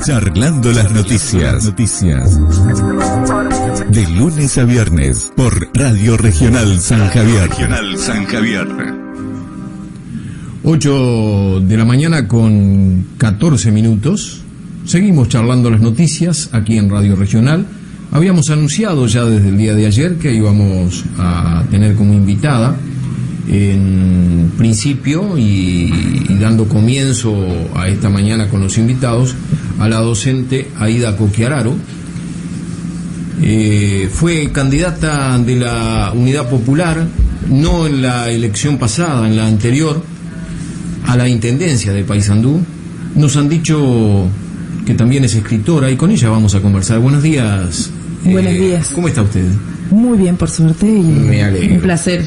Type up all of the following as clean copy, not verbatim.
Charlando las noticias. De lunes a viernes por Radio Regional San Javier. 8 de la mañana con 14 minutos. Seguimos charlando las noticias aquí en Radio Regional. Habíamos anunciado ya desde el día de ayer que íbamos a tener como invitada, en principio y dando comienzo a esta mañana con los invitados, a la docente Aida Coquiararo. Fue candidata de la Unidad Popular, no en la elección pasada, en la anterior, a la Intendencia de Paysandú. Nos han dicho que también es escritora y con ella vamos a conversar. Buenos días. Buenos días. ¿Cómo está usted? Muy bien, por suerte, y me alegro. Un placer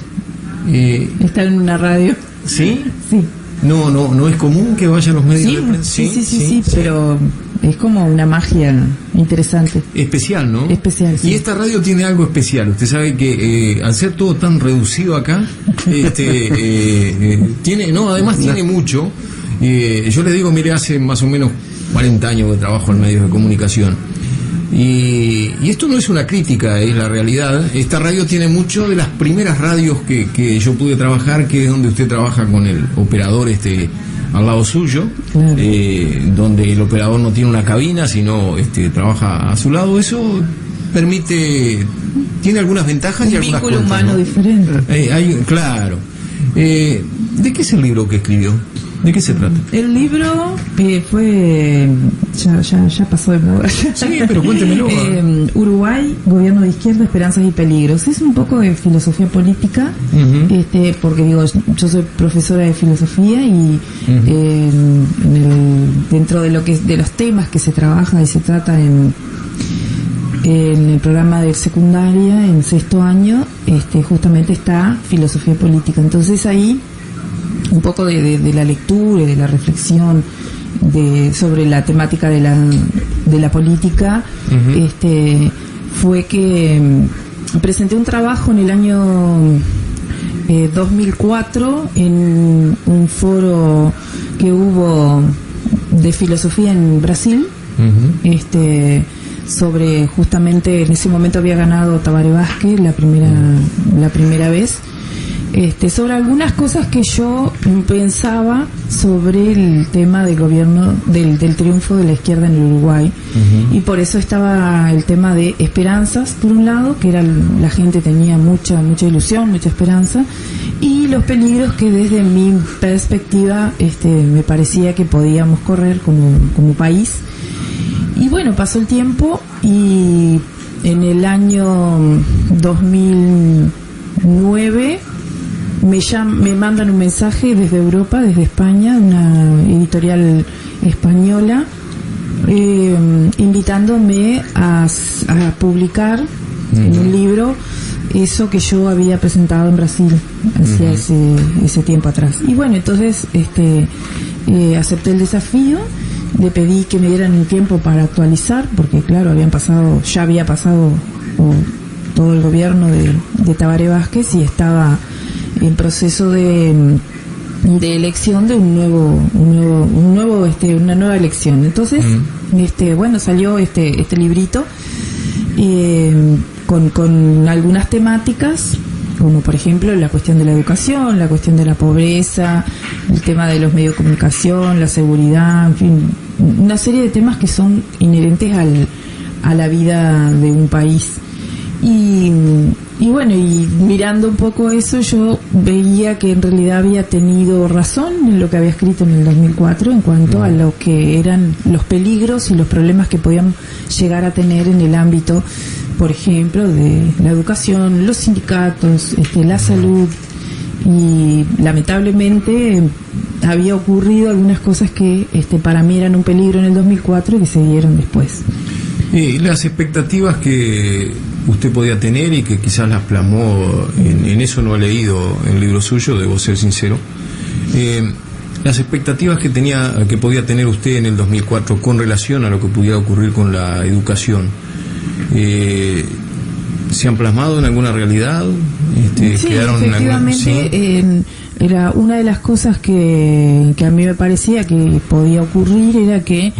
estar en una radio. ¿Sí? Sí. No es común que vayan los medios de prensa. Sí, pero es como una magia interesante. Especial, ¿no? Especial, sí. Y esta radio tiene algo especial. Usted sabe que al ser todo tan reducido acá, además tiene mucho. Yo le digo, mire, hace más o menos 40 años que trabajo en medios de comunicación. Y esto no es una crítica, es la realidad. Esta radio tiene mucho de las primeras radios que yo pude trabajar, que es donde usted trabaja con el operador al lado suyo, claro. Donde el operador no tiene una cabina, sino trabaja a su lado. Eso tiene algunas ventajas y algunas contras. Un vínculo humano, ¿no? Diferente. Claro. ¿De qué es el libro que escribió? ¿De qué se trata? El libro fue... Ya pasó de moda. Sí, pero cuéntemelo. Uruguay, Gobierno de Izquierda, Esperanzas y Peligros. Es un poco de filosofía política, porque digo, yo soy profesora de filosofía y dentro de de los temas que se trabaja y se trata en el programa de secundaria, en 6º año, justamente está filosofía política. Entonces ahí un poco de la lectura y de la reflexión sobre la temática de la política, fue que presenté un trabajo en el año 2004 en un foro que hubo de filosofía en Brasil, sobre, justamente en ese momento había ganado Tabaré Vázquez la primera vez. Sobre algunas cosas que yo pensaba sobre el tema del gobierno, del triunfo de la izquierda en el Uruguay, y por eso estaba el tema de esperanzas, por un lado, que era la gente tenía mucha ilusión, mucha esperanza, y los peligros que desde mi perspectiva me parecía que podíamos correr como país. Y bueno, pasó el tiempo y en el año 2009 me mandan un mensaje desde Europa, desde España, una editorial española, invitándome a publicar en un libro eso que yo había presentado en Brasil hacía ese tiempo atrás. Y bueno, entonces acepté el desafío, le pedí que me dieran un tiempo para actualizar, porque claro, ya había pasado todo el gobierno de Tabaré Vázquez y estaba en proceso de elección de una nueva elección. Entonces, salió este librito con algunas temáticas, como por ejemplo la cuestión de la educación, la cuestión de la pobreza, el tema de los medios de comunicación, la seguridad, en fin, una serie de temas que son inherentes a la vida de un país. Y bueno, y mirando un poco eso, yo veía que en realidad había tenido razón en lo que había escrito en el 2004 en cuanto a lo que eran los peligros y los problemas que podían llegar a tener en el ámbito, por ejemplo, de la educación, los sindicatos, la salud. Y lamentablemente había ocurrido algunas cosas que para mí eran un peligro en el 2004 y que se dieron después. Las expectativas que usted podía tener y que quizás las plasmó, en eso no he leído el libro suyo, debo ser sincero, las expectativas que podía tener usted en el 2004 con relación a lo que pudiera ocurrir con la educación, ¿se han plasmado en alguna realidad? Sí, efectivamente, era una de las cosas que a mí me parecía que podía ocurrir, era que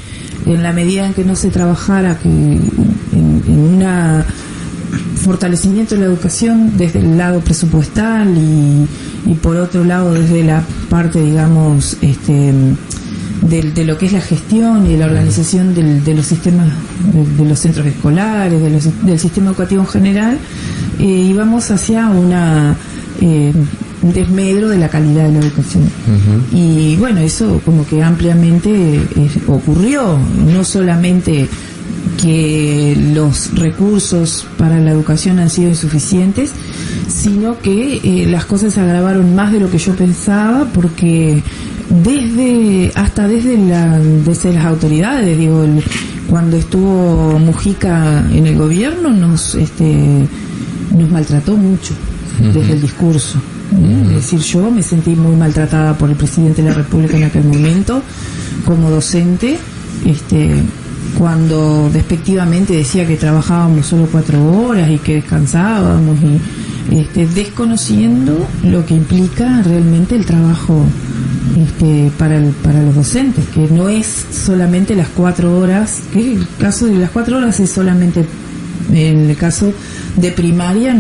en la medida en que no se trabajara en una fortalecimiento de la educación desde el lado presupuestal y por otro lado desde la parte, digamos, de lo que es la gestión y la organización de los sistemas, de los centros escolares, del sistema educativo en general, íbamos hacia un desmedro de la calidad de la educación. Uh-huh. Y bueno, eso como que ampliamente ocurrió, no solamente que los recursos para la educación han sido insuficientes, sino que las cosas se agravaron más de lo que yo pensaba, porque desde las autoridades, digo, cuando estuvo Mujica en el gobierno nos maltrató mucho desde el discurso. Es decir, yo me sentí muy maltratada por el presidente de la República en aquel momento como docente, cuando despectivamente decía que trabajábamos solo 4 horas y que descansábamos, y desconociendo lo que implica realmente el trabajo para los docentes, que no es solamente las 4 horas, que el caso de las 4 horas es solamente en el caso de primaria.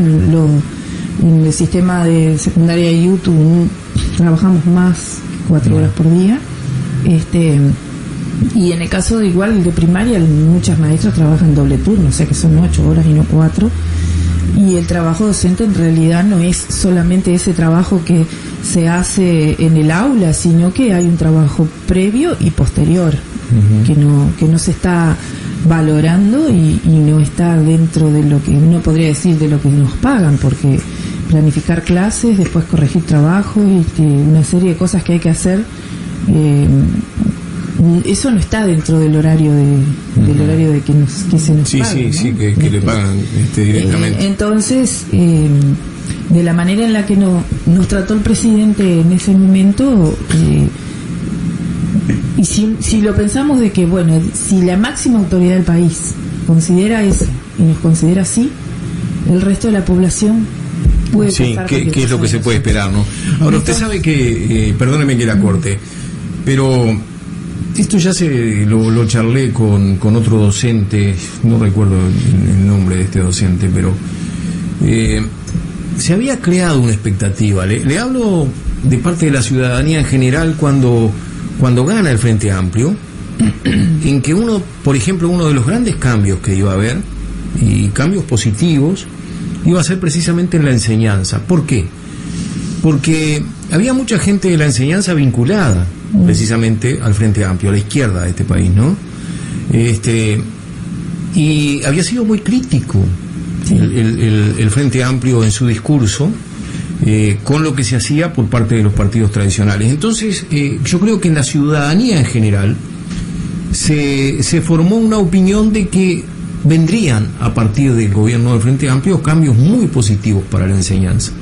En el sistema de secundaria y YouTube trabajamos más 4 horas por día, y en el caso de igual de primaria muchas maestras trabajan doble turno, o sea que son 8 horas y no 4, y el trabajo docente en realidad no es solamente ese trabajo que se hace en el aula, sino que hay un trabajo previo y posterior, que no se está valorando y no está dentro de lo que uno podría decir de lo que nos pagan, porque planificar clases, después corregir trabajos y una serie de cosas que hay que hacer, eso no está dentro del horario del horario de que se nos paga, ¿no? que le pagan directamente. Entonces, de la manera en la que nos trató el presidente en ese momento, y si lo pensamos de que, bueno, si la máxima autoridad del país considera eso y nos considera así, el resto de la población puede pensar ¿qué es lo que se puede esperar, no? Ahora, usted sabe que, perdóneme que la corte, pero esto ya lo charlé con otro docente, no recuerdo el nombre de este docente, pero se había creado una expectativa. Le hablo de parte de la ciudadanía en general cuando gana el Frente Amplio, en que por ejemplo, uno de los grandes cambios que iba a haber, y cambios positivos, iba a ser precisamente en la enseñanza. ¿Por qué? Porque había mucha gente de la enseñanza vinculada precisamente al Frente Amplio, a la izquierda de este país, ¿no? Y había sido muy crítico el Frente Amplio en su discurso con lo que se hacía por parte de los partidos tradicionales. Entonces, yo creo que en la ciudadanía en general se formó una opinión de que vendrían a partir del gobierno del Frente Amplio cambios muy positivos para la enseñanza.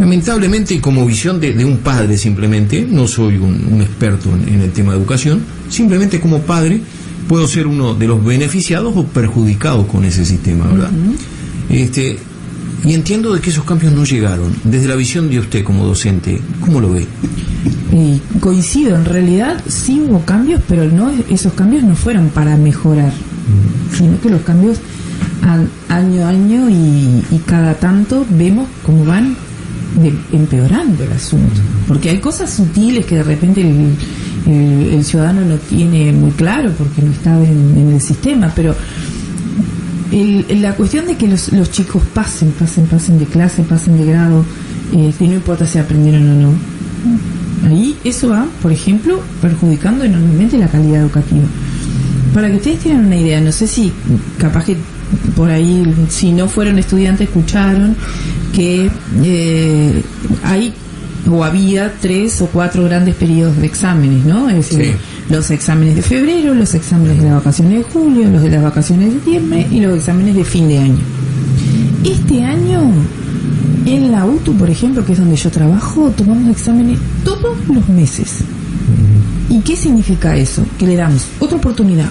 Lamentablemente, y como visión de un padre simplemente, no soy un experto en el tema de educación, simplemente como padre puedo ser uno de los beneficiados o perjudicados con ese sistema, ¿verdad? Y entiendo de que esos cambios no llegaron. Desde la visión de usted como docente, ¿cómo lo ve? Coincido, en realidad sí hubo cambios, pero esos cambios no fueron para mejorar, sino que los cambios año a año y cada tanto vemos cómo van empeorando el asunto, porque hay cosas sutiles que de repente el ciudadano no tiene muy claro porque no está en el sistema, pero la cuestión de que los chicos pasen de clase, pasen de grado, que no importa si aprendieron o no, ahí eso va, por ejemplo, perjudicando enormemente la calidad educativa. Para que ustedes tengan una idea, no sé si capaz que por ahí, si no fueron estudiantes, escucharon que hay o había 3 o 4 grandes periodos de exámenes, ¿no? Es decir, los exámenes de febrero, los exámenes de las vacaciones de julio, los de las vacaciones de septiembre y los exámenes de fin de año. Este año, en la UTU, por ejemplo, que es donde yo trabajo, tomamos exámenes todos los meses. ¿Y qué significa eso? Que le damos otra oportunidad.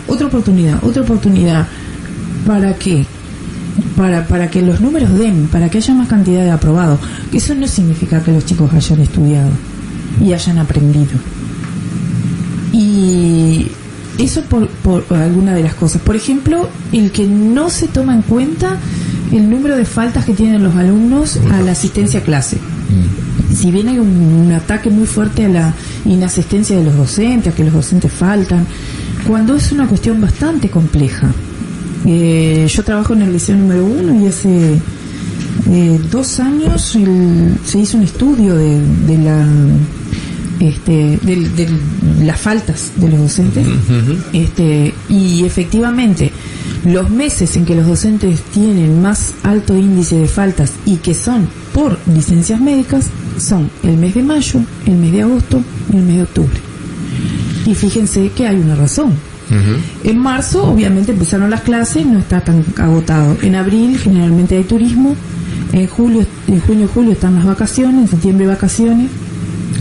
¿Para qué? para que los números den, para que haya más cantidad de aprobados. Eso no significa que los chicos hayan estudiado y hayan aprendido. Y eso por alguna de las cosas. Por ejemplo, el que no se toma en cuenta el número de faltas que tienen los alumnos a la asistencia a clase. Si bien hay un ataque muy fuerte a la inasistencia de los docentes, a que los docentes faltan, cuando es una cuestión bastante compleja. Yo trabajo en el liceo número 1 y hace 2 años se hizo un estudio de las faltas de los docentes. Y efectivamente los meses en que los docentes tienen más alto índice de faltas y que son por licencias médicas son el mes de mayo, el mes de agosto y el mes de octubre. Y fíjense que hay una razón. En marzo obviamente empezaron las clases, no está tan agotado. En abril generalmente hay turismo, en junio y julio están las vacaciones, en septiembre vacaciones.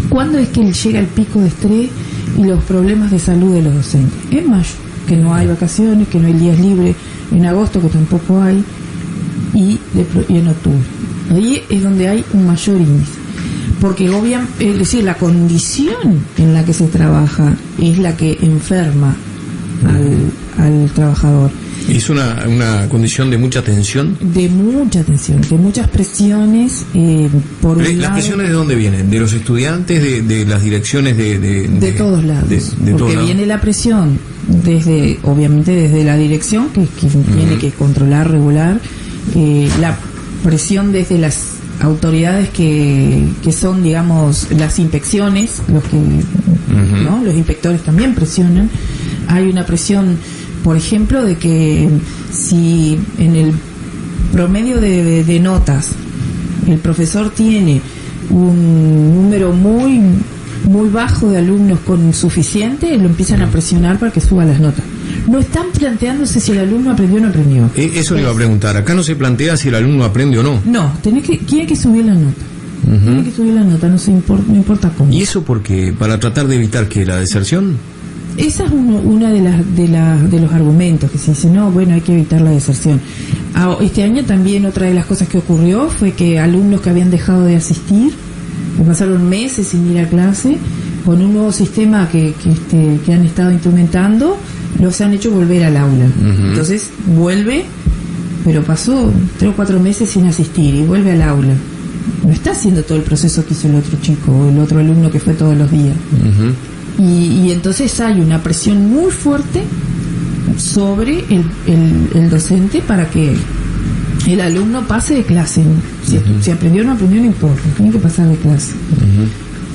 ¿Cuándo es que llega el pico de estrés y los problemas de salud de los docentes? En mayo, que no hay vacaciones, que no hay días libres, en agosto que tampoco hay, y en octubre. Ahí es donde hay un mayor índice. Porque obviamente, es decir, la condición en la que se trabaja es la que enferma al trabajador. ¿Es una condición de mucha tensión? De mucha tensión, de muchas presiones. Por un ¿Las lado, presiones de dónde vienen? ¿De los estudiantes, de las direcciones de todos lados? De porque todos lados. Viene la presión obviamente desde la dirección, que es quien tiene que controlar, regular, la presión desde las autoridades que son, digamos, las inspecciones, ¿no? Los inspectores también presionan. Hay una presión, por ejemplo, de que si en el promedio de notas el profesor tiene un número muy muy bajo de alumnos con suficiente, lo empiezan a presionar para que suba las notas. No están planteándose si el alumno aprendió o no aprendió. Eso le iba a preguntar. Acá no se plantea si el alumno aprende o no. No, tiene que subir la nota. Tiene que subir la nota, no importa cómo. ¿Y eso porque para tratar de evitar que la deserción? Esa es una de los argumentos que se dice, no, bueno, hay que evitar la deserción. Este año también otra de las cosas que ocurrió fue que alumnos que habían dejado de asistir, que pasaron meses sin ir a clase, con un nuevo sistema que han estado instrumentando, los han hecho volver al aula. Entonces vuelve, pero pasó 3 o 4 meses sin asistir y vuelve al aula. No está haciendo todo el proceso que hizo el otro chico o el otro alumno que fue todos los días. Y entonces hay una presión muy fuerte sobre el docente para que el alumno pase de clase. Si aprendió o no aprendió, no importa, tiene que pasar de clase.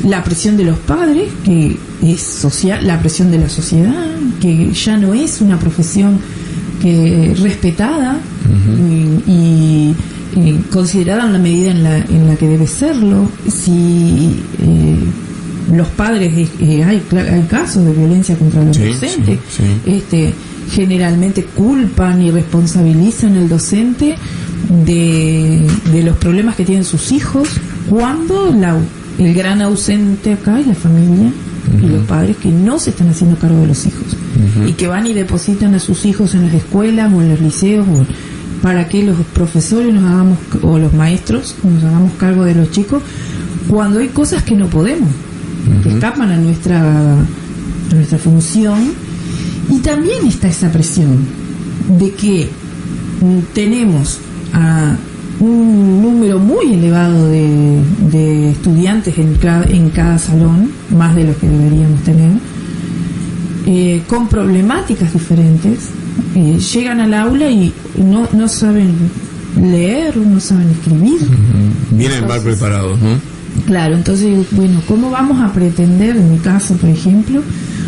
La presión de los padres, que es social, la presión de la sociedad, que ya no es una profesión respetada y considerada en la medida en la que debe serlo. Si los padres, hay casos de violencia contra los docentes, generalmente culpan y responsabilizan al docente de los problemas que tienen sus hijos, cuando el gran ausente acá es la familia y los padres que no se están haciendo cargo de los hijos y que van y depositan a sus hijos en las escuelas o en los liceos, para que los profesores o los maestros nos hagamos cargo de los chicos, cuando hay cosas que no podemos, que escapan a nuestra función. Y también está esa presión de que tenemos a un número muy elevado de estudiantes en cada salón, más de lo que deberíamos tener, con problemáticas diferentes. Llegan al aula y no saben leer, no saben escribir. Vienen mal preparados, ¿no? Claro, entonces, bueno, ¿cómo vamos a pretender, en mi caso, por ejemplo,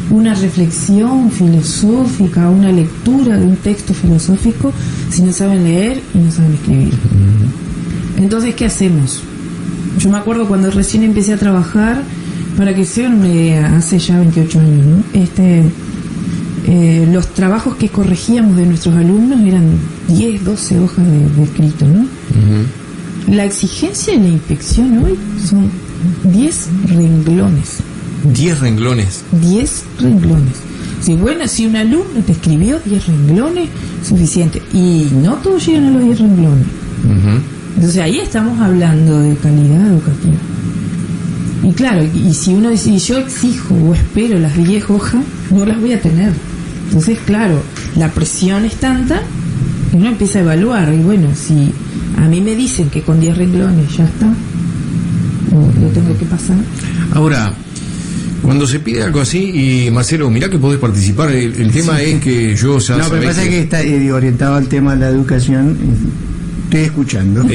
una reflexión filosófica, una lectura de un texto filosófico, si no saben leer y no saben escribir? Entonces, ¿qué hacemos? Yo me acuerdo cuando recién empecé a trabajar, para que se den una idea, hace ya 28 años, ¿no? Los trabajos que corregíamos de nuestros alumnos eran 10, 12 hojas de escrito, ¿no? La exigencia de la inspección hoy son 10 renglones. 10 renglones. 10 renglones. Si un alumno te escribió 10 renglones, suficiente. Y no todos llegan a los 10 renglones. Entonces ahí estamos hablando de calidad educativa. Y claro, y si uno dice, yo exijo o espero las 10 hojas, no las voy a tener. Entonces, claro, la presión es tanta que uno empieza a evaluar. Y bueno, si a mí me dicen que con 10 renglones ya está, lo tengo que pasar. Ahora, cuando se pide algo así, y Marcelo, mirá que podés participar, el tema es que yo... No, pero me pasa que está orientado al tema de la educación, estoy escuchando.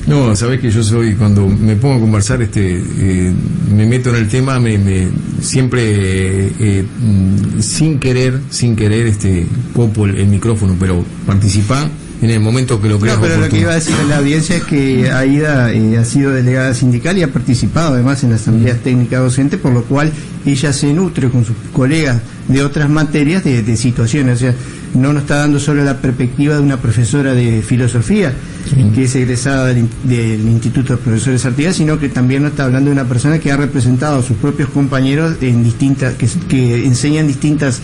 No, sabés que yo soy, cuando me pongo a conversar, me meto en el tema, siempre sin querer, popo el micrófono, pero participá en el momento que lo creas oportuno. Pero lo que iba a decir a la audiencia es que Aida ha sido delegada sindical y ha participado además en las asambleas técnicas docentes, por lo cual ella se nutre con sus colegas de otras materias de situaciones. O sea, no nos está dando solo la perspectiva de una profesora de filosofía, que es egresada del Instituto de Profesores Artigas, sino que también nos está hablando de una persona que ha representado a sus propios compañeros en distintas, que enseñan distintas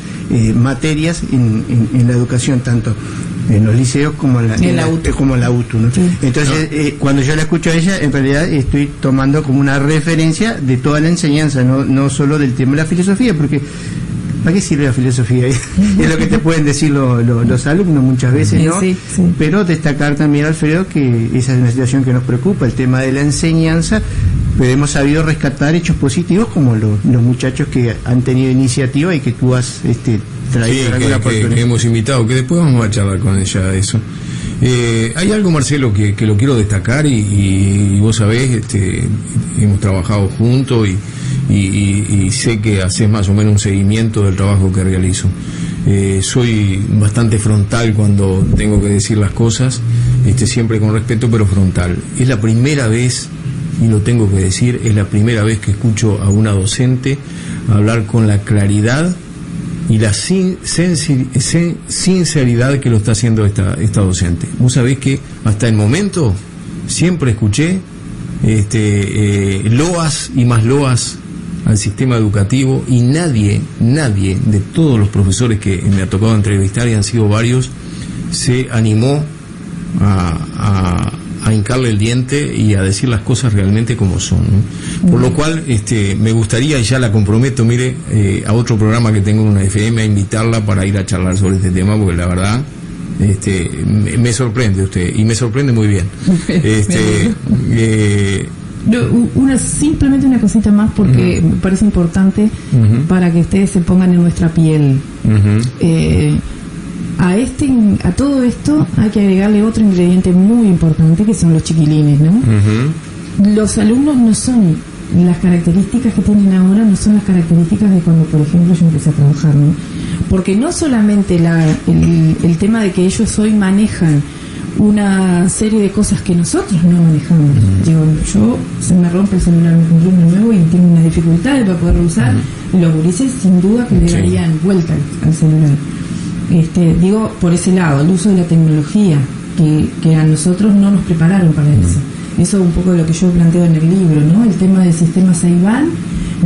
materias en la educación, tanto en los liceos como en la UTU, ¿no? Sí. Entonces, cuando yo la escucho a ella, en realidad estoy tomando como una referencia de toda la enseñanza, no solo del tema de la filosofía, porque ¿para qué sirve la filosofía? Es lo que te pueden decir los alumnos muchas veces, ¿no? Sí. Pero destacar también, Alfredo, que esa es una situación que nos preocupa, el tema de la enseñanza, pero hemos sabido rescatar hechos positivos como los muchachos que han tenido iniciativa y que tú has traído que hemos invitado, que después vamos a charlar con ella de eso. Hay algo, Marcelo, que lo quiero destacar y vos sabés, hemos trabajado juntos y sé que haces más o menos un seguimiento del trabajo que realizo. Soy bastante frontal cuando tengo que decir las cosas, siempre con respeto, pero frontal. Es la primera vez, y lo tengo que decir, es la primera vez que escucho a una docente hablar con la claridad y la sinceridad que lo está haciendo esta docente. Vos sabés que hasta el momento siempre escuché loas y más loas al sistema educativo, y nadie de todos los profesores que me ha tocado entrevistar, y han sido varios, se animó a hincarle el diente y a decir las cosas realmente como son, ¿no? Por lo cual me gustaría, y ya la comprometo, mire, a otro programa que tengo en una FM, a invitarla para ir a charlar sobre este tema, porque la verdad me sorprende usted, y me sorprende muy bien. Simplemente una cosita más, porque me parece importante para que ustedes se pongan en nuestra piel. A todo esto hay que agregarle otro ingrediente muy importante, que son los chiquilines, ¿no? Los alumnos no son las características que tienen ahora, no son las características de cuando, por ejemplo, yo empecé a trabajar, ¿no? Porque no solamente el tema de que ellos hoy manejan una serie de cosas que nosotros no manejamos. Yo se me rompe el celular, me compré uno nuevo y tengo una dificultad para poderlo usar. Los gurises sin duda que le darían vuelta al celular. Digo, por ese lado, el uso de la tecnología, que a nosotros no nos prepararon para eso. Eso es un poco de lo que yo planteo en el libro, ¿no? El tema del sistema Ceibal,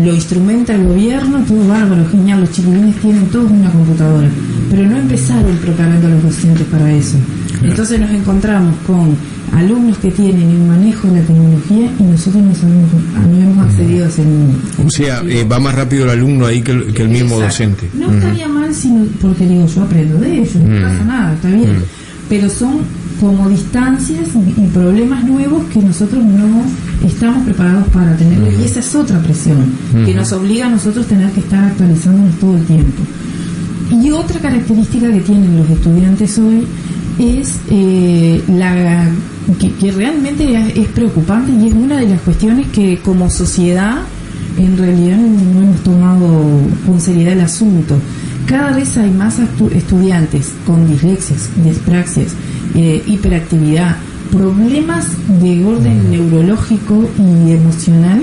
lo instrumenta el gobierno, todo bárbaro, genial, los chiquilines tienen todos una computadora, pero no empezaron preparando a los docentes para eso. Entonces nos encontramos con alumnos que tienen el manejo de la tecnología y nosotros no hemos accedido a ese mundo. O sea, va más rápido el alumno ahí que el mismo docente. No estaría mal, sino porque digo, yo aprendo de ellos, no pasa nada, está bien. Pero son como distancias y problemas nuevos que nosotros no estamos preparados para tener. Y esa es otra presión que nos obliga a nosotros tener que estar actualizándonos todo el tiempo. Y otra característica que tienen los estudiantes hoy es que realmente es preocupante, y es una de las cuestiones que como sociedad en realidad no hemos tomado con seriedad el asunto. Cada vez hay más estudiantes con dislexias, dispraxias, hiperactividad, problemas de orden neurológico y emocional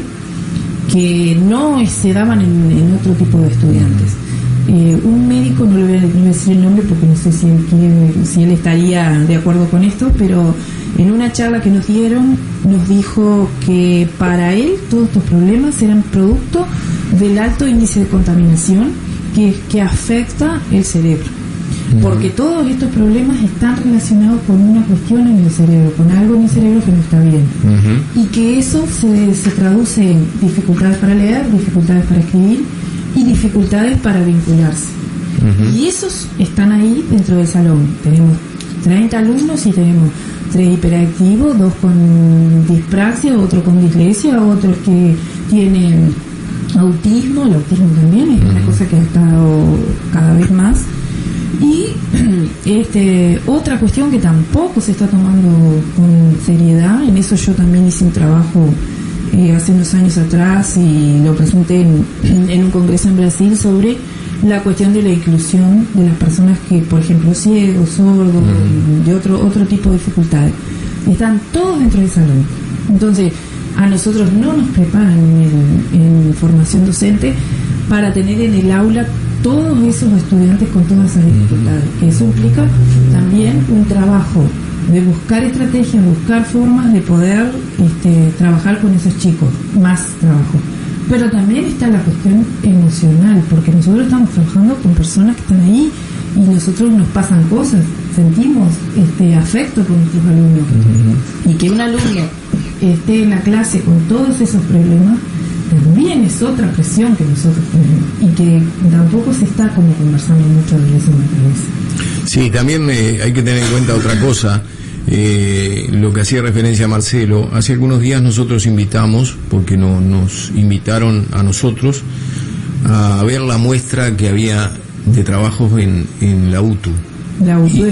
que no se daban en otro tipo de estudiantes. Un médico, no le voy a decir el nombre porque no sé si él estaría de acuerdo con esto, pero en una charla que nos dieron nos dijo que para él todos estos problemas eran producto del alto índice de contaminación que afecta el cerebro. porque todos estos problemas están relacionados con una cuestión en el cerebro, con algo en el cerebro que no está bien, y que eso se traduce en dificultades para leer, dificultades para escribir y dificultades para vincularse. Y esos están ahí dentro del salón. Tenemos 30 alumnos y tenemos 3 hiperactivos, 2 con dispraxia, otro con dislexia, otros que tienen autismo. El autismo también es una cosa que ha estado cada vez más. Y otra cuestión que tampoco se está tomando con seriedad, en eso yo también hice un trabajo hace unos años atrás y lo presenté en un congreso en Brasil sobre la cuestión de la inclusión de las personas que, por ejemplo, ciegos, sordos, de otro tipo de dificultades. Están todos dentro del salón. Entonces, a nosotros no nos preparan en formación docente para tener en el aula todos esos estudiantes con todas esas dificultades. Eso implica también un trabajo de buscar estrategias, buscar formas de poder trabajar con esos chicos, más trabajo. Pero también está la cuestión emocional, porque nosotros estamos trabajando con personas que están ahí y nosotros nos pasan cosas, sentimos afecto por nuestros alumnos. Y que un alumno esté en la clase con todos esos problemas también es otra presión que nosotros tenemos y que tampoco se está como conversando mucho de eso en la cabeza. Sí, también hay que tener en cuenta otra cosa. Lo que hacía referencia a Marcelo, hace algunos días nosotros invitamos, porque nos invitaron a nosotros a ver la muestra que había de trabajos en la UTU. La UTU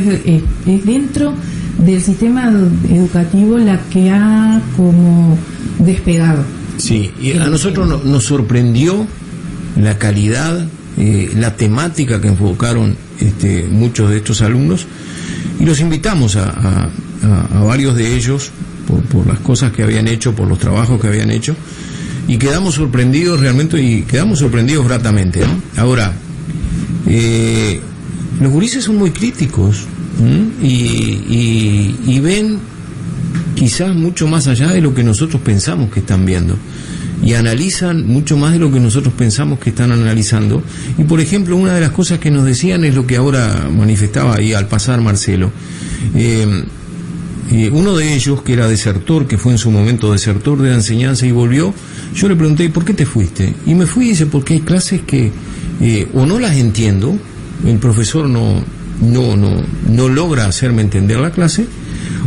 es dentro del sistema educativo la que ha como despegado. Sí, y a nosotros nos sorprendió la calidad, la temática que enfocaron muchos de estos alumnos, y los invitamos a varios de ellos por las cosas que habían hecho, por los trabajos que habían hecho, y quedamos sorprendidos realmente, y quedamos sorprendidos gratamente, ¿no? Ahora, los gurises son muy críticos y ven quizás mucho más allá de lo que nosotros pensamos que están viendo, y analizan mucho más de lo que nosotros pensamos que están analizando. Y por ejemplo, una de las cosas que nos decían es lo que ahora manifestaba ahí al pasar Marcelo. Uno de ellos, que era desertor, que fue en su momento desertor de la enseñanza y volvió, yo le pregunté, ¿por qué te fuiste? Y me fui, dice, porque hay clases que o no las entiendo, el profesor no logra hacerme entender la clase,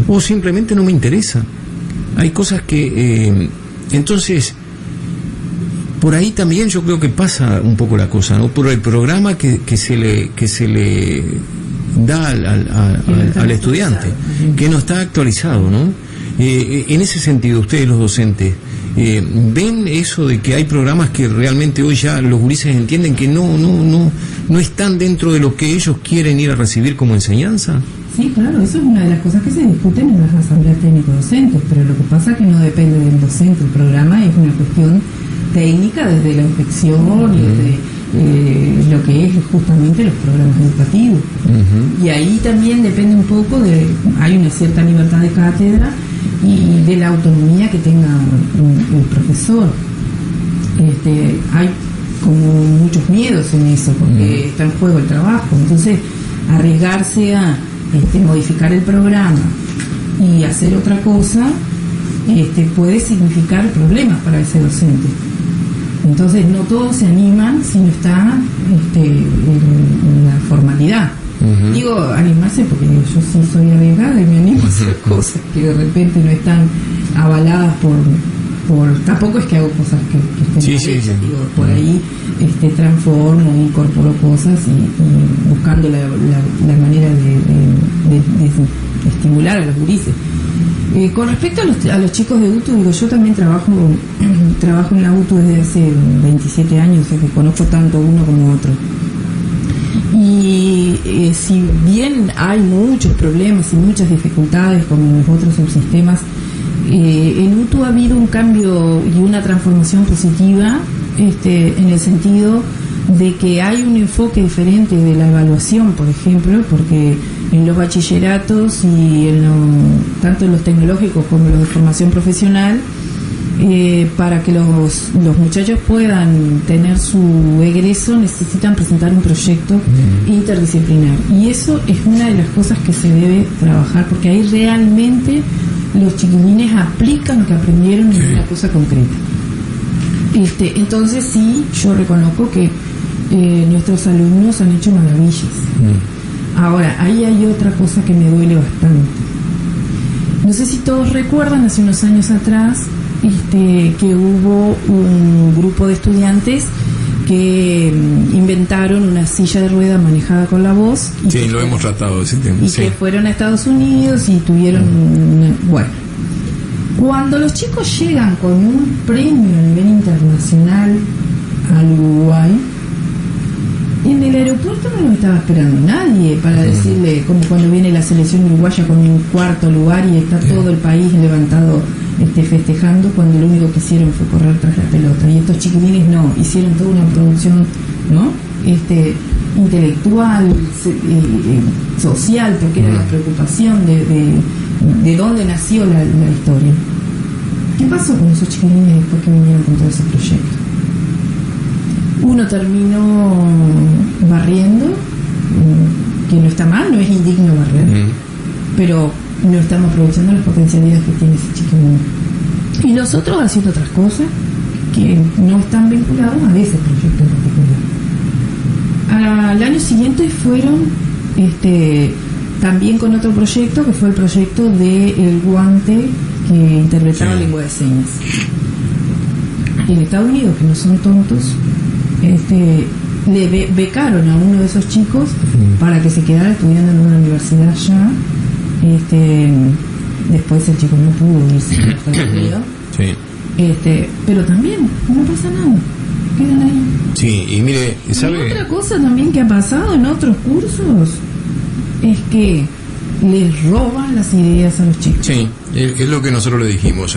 o simplemente no me interesa. Hay cosas que entonces por ahí también yo creo que pasa un poco la cosa, ¿no? Por el programa que se le da al estudiante, que no está actualizado, ¿no? En ese sentido, ustedes los docentes, ¿ven eso de que hay programas que realmente hoy ya los gurises entienden que no están dentro de lo que ellos quieren ir a recibir como enseñanza? Sí, claro, eso es una de las cosas que se discuten en las asambleas técnico-docentes, pero lo que pasa es que no depende del docente, el programa es una cuestión técnica desde la inspección, desde lo que es justamente los programas educativos. Y ahí también depende un poco hay una cierta libertad de cátedra y de la autonomía que tenga el profesor. Hay como muchos miedos en eso, porque está en juego el trabajo, entonces arriesgarse a modificar el programa y hacer otra cosa puede significar problemas para ese docente. Entonces no todos se animan si no está en la formalidad. Digo animarse porque yo sí soy arriesgada y me animo a hacer cosas que de repente no están avaladas por tampoco es que hago cosas que estén mal hechas. Digo, por ahí transformo, incorporo cosas y buscando la manera de estimular a los gurises. Con respecto a los chicos de UTU, digo, yo también trabajo en la UTU desde hace 27 años, o sea que conozco tanto uno como otro. Y si bien hay muchos problemas y muchas dificultades como en los otros subsistemas, en UTU ha habido un cambio y una transformación positiva en el sentido de que hay un enfoque diferente de la evaluación, por ejemplo, porque en los bachilleratos y tanto en los tecnológicos como en los de formación profesional para que los muchachos puedan tener su egreso necesitan presentar un proyecto interdisciplinar, y eso es una de las cosas que se debe trabajar, porque ahí realmente los chiquilines aplican lo que aprendieron en una cosa concreta. Entonces sí, yo reconozco que nuestros alumnos han hecho maravillas. Ahora, ahí hay otra cosa que me duele bastante. No sé si todos recuerdan, hace unos años atrás, que hubo un grupo de estudiantes que inventaron una silla de rueda manejada con la voz. Sí, lo hemos tratado ese tema. Y que fueron a Estados Unidos y tuvieron... Bueno, cuando los chicos llegan con un premio a nivel internacional al Uruguay, en el aeropuerto no lo estaba esperando nadie para decirle, como cuando viene la selección uruguaya con un cuarto lugar y está todo el país levantado festejando, cuando lo único que hicieron fue correr tras la pelota. Y estos chiquilines no, hicieron toda una producción, ¿no? Intelectual, social, porque era la preocupación de dónde nació la historia. ¿Qué pasó con esos chiquilines después que vinieron con todo ese proyecto? Uno terminó barriendo, que no está mal, no es indigno barrer, pero no estamos aprovechando las potencialidades que tiene ese chiquilín. Y los otros haciendo otras cosas que no están vinculados a ese proyecto en particular. Al año siguiente fueron también con otro proyecto, que fue el proyecto de El Guante, que interpretaba lengua de señas. En Estados Unidos, que no son tontos, le becaron a uno de esos chicos para que se quedara estudiando en una universidad allá. Después el chico no pudo irse a Estados Unidos. Pero también no pasa nada, quedan ahí. Sí, y mire, ¿sabe? Y otra cosa también que ha pasado en otros cursos es que les roban las ideas a los chicos. Sí, es lo que nosotros le dijimos,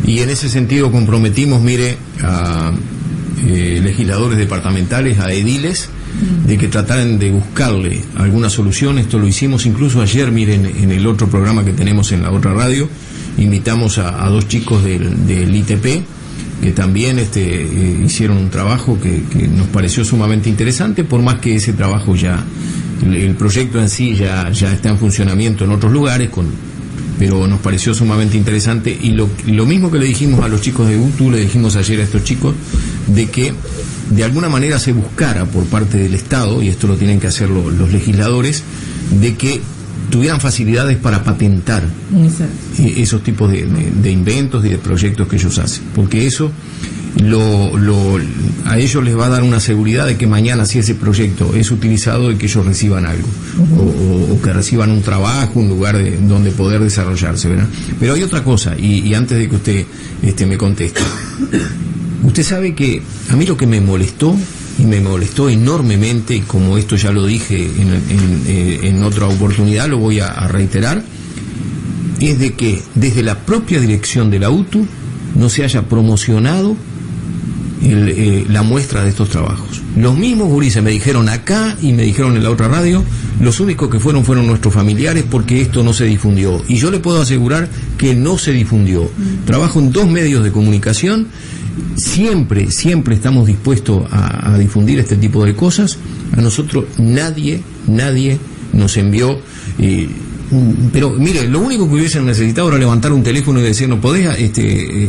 y en ese sentido comprometimos, mire, a legisladores departamentales, a ediles, de que trataran de buscarle alguna solución. Esto lo hicimos incluso ayer, miren, en el otro programa que tenemos en la otra radio, invitamos a dos chicos del ITP, que también hicieron un trabajo que nos pareció sumamente interesante, por más que ese trabajo ya, el proyecto en sí ya está en funcionamiento en otros lugares, pero nos pareció sumamente interesante. Y lo mismo que le dijimos a los chicos de UTU, le dijimos ayer a estos chicos, de que de alguna manera se buscara por parte del Estado, y esto lo tienen que hacer los legisladores, de que tuvieran facilidades para patentar esos tipos de inventos y de proyectos que ellos hacen, porque eso a ellos les va a dar una seguridad de que mañana, si ese proyecto es utilizado, de que ellos reciban algo, o que reciban un trabajo, un lugar donde poder desarrollarse, ¿verdad? Pero hay otra cosa, y antes de que usted me conteste, usted sabe que a mí lo que me molestó, y me molestó enormemente, y como esto ya lo dije en otra oportunidad, lo voy a reiterar, es de que desde la propia dirección de la UTU no se haya promocionado la muestra de estos trabajos. Los mismos gurises me dijeron acá y me dijeron en la otra radio, los únicos que fueron nuestros familiares, porque esto no se difundió. Y yo le puedo asegurar que no se difundió. Trabajo en 2 medios de comunicación, siempre estamos dispuestos a difundir este tipo de cosas. A nosotros nadie nos envió... pero mire, lo único que hubiesen necesitado era levantar un teléfono y decirnos, ¿podés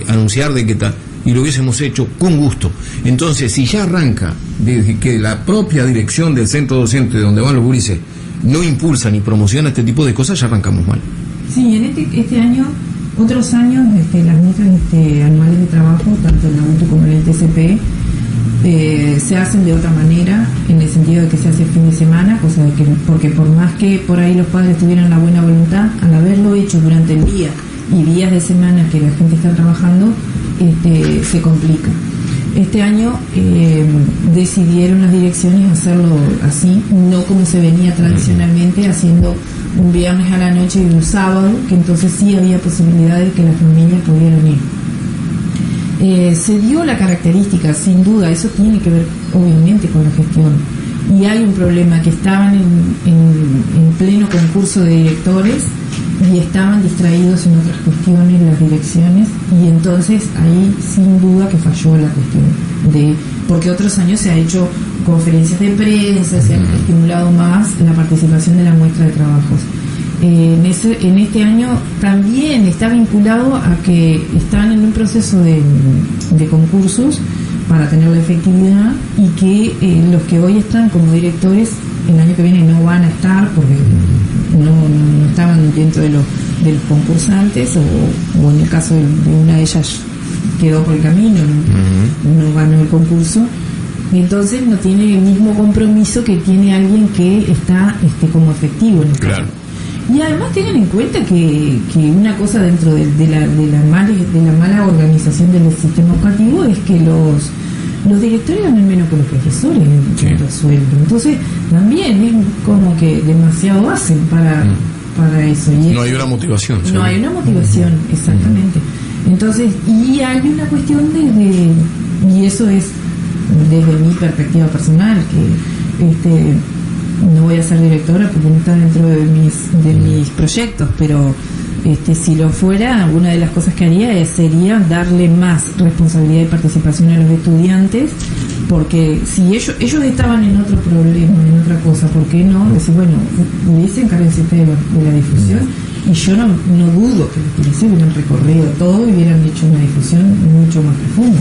anunciar de qué tal? Y lo hubiésemos hecho con gusto. Entonces, si ya arranca desde que la propia dirección del centro docente de donde van los gurises no impulsa ni promociona este tipo de cosas, ya arrancamos mal. Sí, en este año, otros años, las muestras anuales de trabajo, tanto en la UTU como en el TCP, se hacen de otra manera, en el sentido de que se hace el fin de semana, cosa de que, porque por más que por ahí los padres tuvieran la buena voluntad, al haberlo hecho durante el día y días de semana que la gente está trabajando, se complica. Este año decidieron las direcciones hacerlo así, no como se venía tradicionalmente, haciendo un viernes a la noche y un sábado, que entonces sí había posibilidad de que las familias pudieran ir. Se dio la característica, sin duda, eso tiene que ver obviamente con la gestión, y hay un problema, que estaban en pleno concurso de directores, y estaban distraídos en otras cuestiones las direcciones, y entonces ahí sin duda que falló la cuestión de, porque otros años se ha hecho conferencias de prensa, se ha estimulado más la participación de la muestra de trabajos. En este año también está vinculado a que están en un proceso de concursos para tener la efectividad, y que los que hoy están como directores el año que viene no van a estar porque no estaban dentro de los concursantes, o en el caso de una de ellas quedó por el camino, no ganó el concurso, y entonces no tiene el mismo compromiso que tiene alguien que está como efectivo en el Claro. Y además tengan en cuenta que una cosa dentro de la mala organización del sistema educativo es que los directores ganan menos que los profesores en cuanto a sueldo. Entonces también es como que demasiado hacen para eso. Y No hay una motivación. no ¿sabes? hay una motivación, exactamente. Entonces, y hay una cuestión y eso es desde mi perspectiva personal, que no voy a ser directora porque no está dentro de mis proyectos, pero si lo fuera, una de las cosas que haría sería darle más responsabilidad y participación a los estudiantes, porque si ellos estaban en otro problema, en otra cosa, ¿por qué no? Decir, bueno, encárguense ustedes de la difusión, y yo no dudo que los policías hubieran recorrido todo y hubieran hecho una difusión mucho más profunda.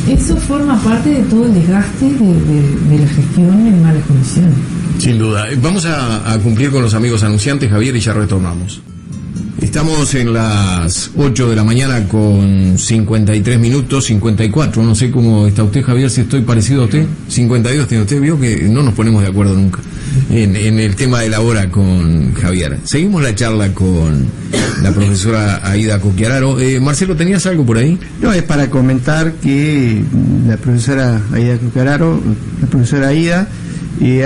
Eso forma parte de todo el desgaste de la gestión en malas condiciones. Sin duda. Vamos a cumplir con los amigos anunciantes, Javier, y ya retornamos. Estamos en las 8 de la mañana con 53 minutos, 54. No sé cómo está usted, Javier, si estoy parecido a usted. 52 tiene usted. Vio que no nos ponemos de acuerdo nunca en el tema de la hora con Javier. Seguimos la charla con la profesora Aida Coquiararo. Marcelo, ¿tenías algo por ahí? No, es para comentar que la profesora Aida Coquiararo, la profesora Aida,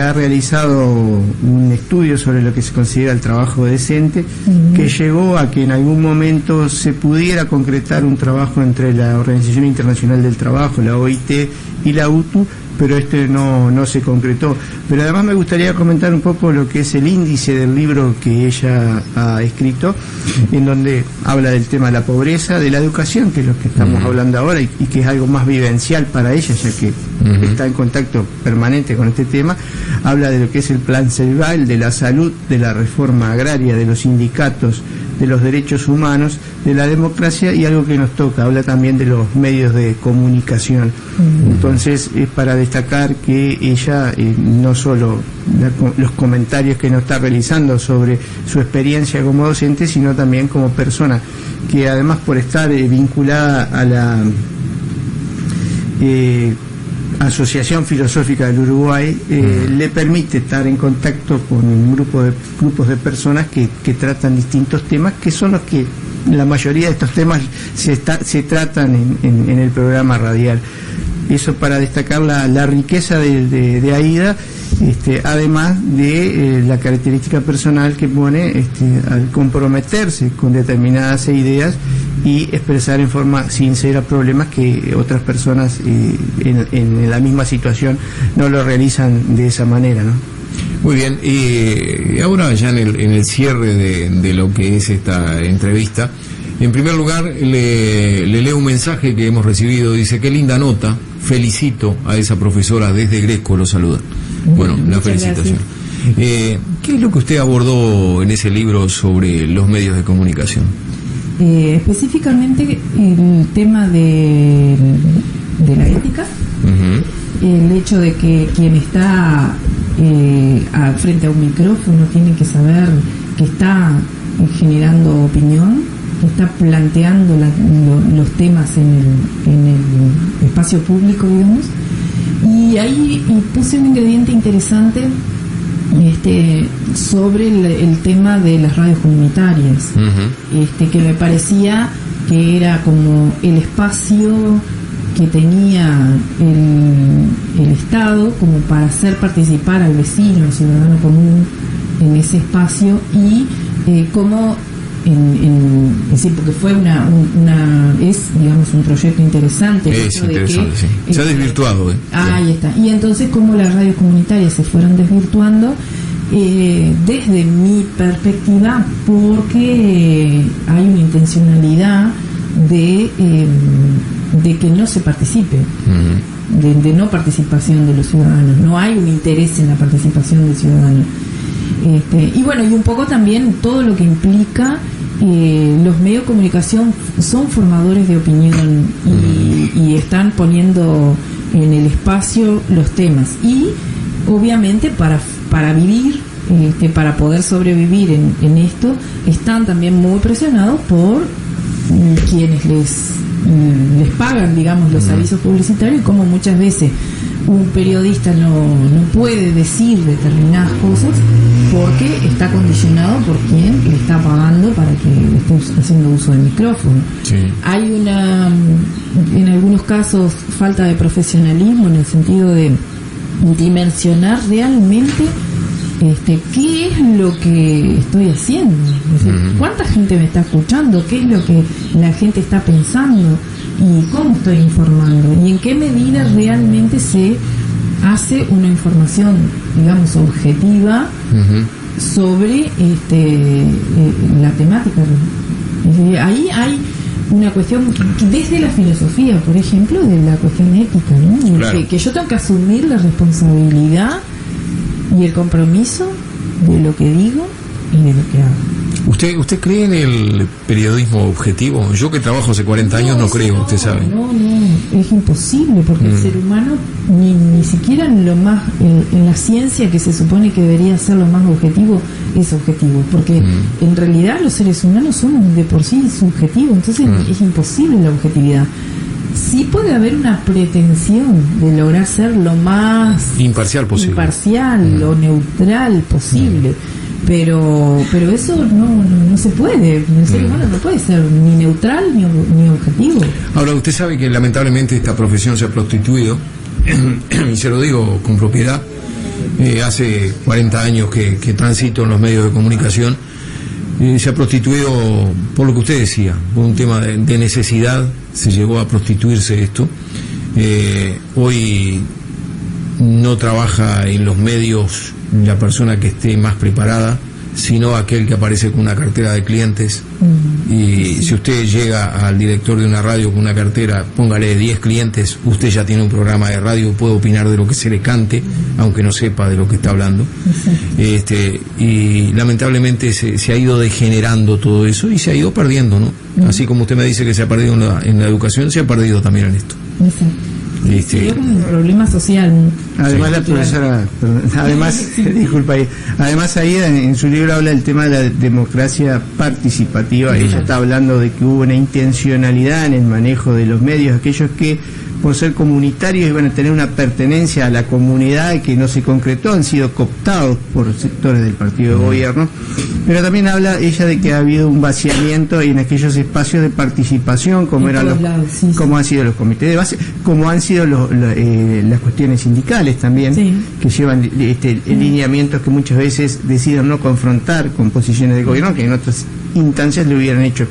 ha realizado un estudio sobre lo que se considera el trabajo decente, que llegó a que en algún momento se pudiera concretar un trabajo entre la Organización Internacional del Trabajo, la OIT, y la UTU, pero no se concretó. Pero además me gustaría comentar un poco lo que es el índice del libro que ella ha escrito, en donde habla del tema de la pobreza, de la educación, que es lo que estamos hablando ahora, y que es algo más vivencial para ella, ya que está en contacto permanente con este tema. Habla de lo que es el plan Ceibal, de la salud, de la reforma agraria, de los sindicatos, de los derechos humanos, de la democracia, y algo que nos toca, habla también de los medios de comunicación. Entonces es para destacar que ella no solo los comentarios que nos está realizando sobre su experiencia como docente, sino también como persona, que además por estar vinculada a la Asociación Filosófica del Uruguay, le permite estar en contacto con un grupos de personas que tratan distintos temas, que son los que la mayoría de estos temas se tratan en el programa radial. Eso para destacar la riqueza de Aida, además de la característica personal que pone al comprometerse con determinadas ideas y expresar en forma sincera problemas que otras personas en la misma situación no lo realizan de esa manera, ¿no? Muy bien, y ahora ya en el cierre de lo que es esta entrevista, en primer lugar le leo un mensaje que hemos recibido. Dice: qué linda nota, felicito a esa profesora, desde Greco lo saluda. Bueno, la felicitación. ¿Qué es lo que usted abordó en ese libro sobre los medios de comunicación? Específicamente el tema de la ética, el hecho de que quien está frente a un micrófono tiene que saber que está generando opinión, que está planteando los temas en el espacio público, digamos. Y ahí puse un ingrediente interesante sobre el tema de las radios comunitarias, que me parecía que era como el espacio que tenía el Estado como para hacer participar al vecino, al ciudadano común en ese espacio, y como es decir, porque fue digamos un proyecto interesante. Es interesante, sí. Se ha desvirtuado. Ahí está. Y entonces como las radios comunitarias se fueron desvirtuando, desde mi perspectiva, porque hay una intencionalidad de que no se participe, de no participación de los ciudadanos. No hay un interés en la participación del ciudadano. Y bueno, y un poco también todo lo que implica los medios de comunicación son formadores de opinión y están poniendo en el espacio los temas. Y obviamente para vivir, para poder sobrevivir en esto, están también muy presionados por quienes les pagan, digamos, los avisos publicitarios, y como muchas veces un periodista no puede decir determinadas cosas porque está condicionado por quien le está pagando para que esté haciendo uso del micrófono. Sí. Hay en algunos casos, falta de profesionalismo en el sentido de dimensionar realmente qué es lo que estoy haciendo, es decir, cuánta gente me está escuchando, qué es lo que la gente está pensando y cómo estoy informando y en qué medida realmente se hace una información, digamos, objetiva sobre la temática. Es decir, ahí hay una cuestión desde la filosofía, por ejemplo, de la cuestión ética, ¿no? Claro. Que yo tengo que asumir la responsabilidad y el compromiso de lo que digo y de lo que hago. ¿Usted cree en el periodismo objetivo? Yo que trabajo hace 40 años no creo, usted sabe. No, es imposible, porque el ser humano ni siquiera en lo más en la ciencia, que se supone que debería ser lo más objetivo, es objetivo, porque en realidad los seres humanos son de por sí subjetivos, entonces es imposible la objetividad. Sí puede haber una pretensión de lograr ser lo más imparcial posible, o neutral posible, pero eso no se puede. El ser humano no puede ser ni neutral ni objetivo. Ahora, usted sabe que lamentablemente esta profesión se ha prostituido, y se lo digo con propiedad. Hace 40 años que transito en los medios de comunicación. Se ha prostituido por lo que usted decía, por un tema de necesidad, se llegó a prostituirse esto. Hoy no trabaja en los medios la persona que esté más preparada, sino aquel que aparece con una cartera de clientes. Y si usted llega al director de una radio con una cartera, póngale 10 clientes, usted ya tiene un programa de radio, puede opinar de lo que se le cante, aunque no sepa de lo que está hablando. Y lamentablemente se ha ido degenerando todo eso y se ha ido perdiendo, ¿no? Así como usted me dice que se ha perdido en la educación, se ha perdido también en esto. Exacto. Es un problema social. Además, la profesora, además Aida en su libro habla del tema de la democracia participativa. Ella está hablando de que hubo una intencionalidad en el manejo de los medios, aquellos que por ser comunitarios iban a tener una pertenencia a la comunidad que no se concretó, han sido cooptados por sectores del partido de gobierno. Pero también habla ella de que ha habido un vaciamiento en aquellos espacios de participación, como han sido los comités de base, como han sido las cuestiones sindicales también, que llevan lineamientos que muchas veces deciden no confrontar con posiciones de gobierno que en otras instancias le hubieran hecho.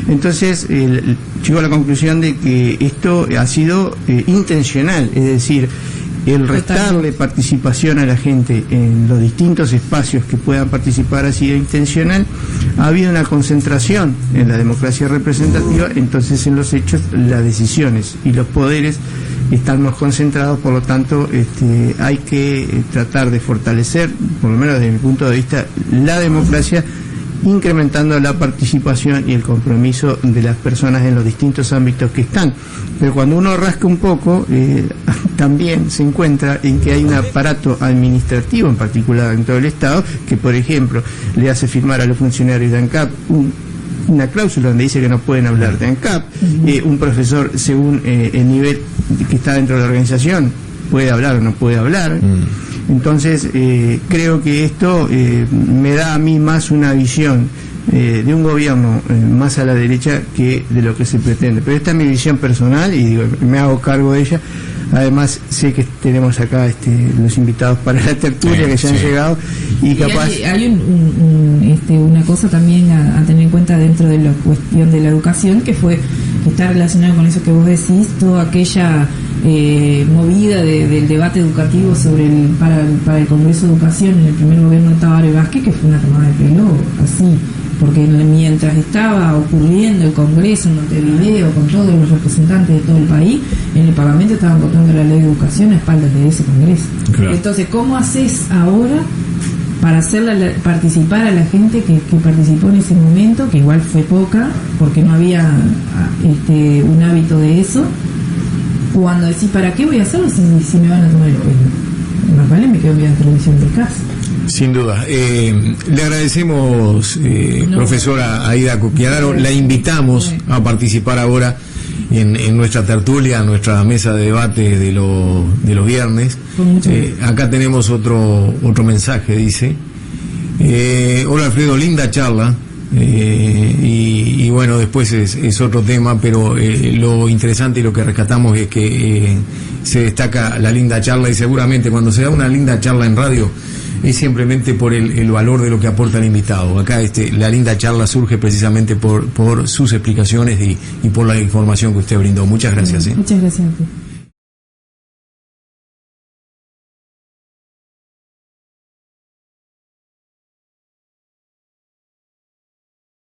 Entonces llegó a la conclusión de que esto ha sido intencional, es decir, el restarle participación a la gente en los distintos espacios que puedan participar ha sido intencional. Ha habido una concentración en la democracia representativa, entonces en los hechos las decisiones y los poderes están más concentrados, por lo tanto hay que tratar de fortalecer, por lo menos desde mi punto de vista, la democracia, incrementando la participación y el compromiso de las personas en los distintos ámbitos que están. Pero cuando uno rasca un poco, también se encuentra en que hay un aparato administrativo, en particular en todo el Estado, que por ejemplo le hace firmar a los funcionarios de ANCAP una cláusula donde dice que no pueden hablar de ANCAP. Un profesor, según el nivel que está dentro de la organización, puede hablar o no puede hablar. Entonces creo que esto me da a mí más una visión de un gobierno más a la derecha que de lo que se pretende. Pero esta es mi visión personal y digo, me hago cargo de ella. Además sé que tenemos acá los invitados para la tertulia que ya han llegado y capaz... Hay una cosa también a tener en cuenta dentro de la cuestión de la educación, que está relacionada con eso que vos decís, toda aquella movida del debate educativo sobre para el Congreso de Educación en el primer gobierno de Tabaré Vázquez, que fue una tomada de pelo así, porque mientras estaba ocurriendo el Congreso en Montevideo con todos los representantes de todo el país, en el Parlamento estaban votando la ley de educación a espaldas de ese Congreso. Claro. Entonces, ¿cómo haces ahora para hacerla participar a la gente que participó en ese momento, que igual fue poca, porque no había un hábito de eso? Cuando decís, ¿para qué voy a hacerlo si me van a tomar el pelo? Más vale me quedo viendo televisión de casa. Sin duda. Le agradecemos, profesora Aida Coquianaro. La invitamos a participar ahora en nuestra tertulia, en nuestra mesa de debate de los viernes. Acá tenemos otro mensaje, dice. Hola Alfredo, linda charla. Y bueno, después es otro tema, pero lo interesante y lo que rescatamos es que se destaca la linda charla, y seguramente cuando se da una linda charla en radio es simplemente por el valor de lo que aporta el invitado. Acá la linda charla surge precisamente por sus explicaciones y por la información que usted brindó. Muchas gracias. Muchas gracias a usted.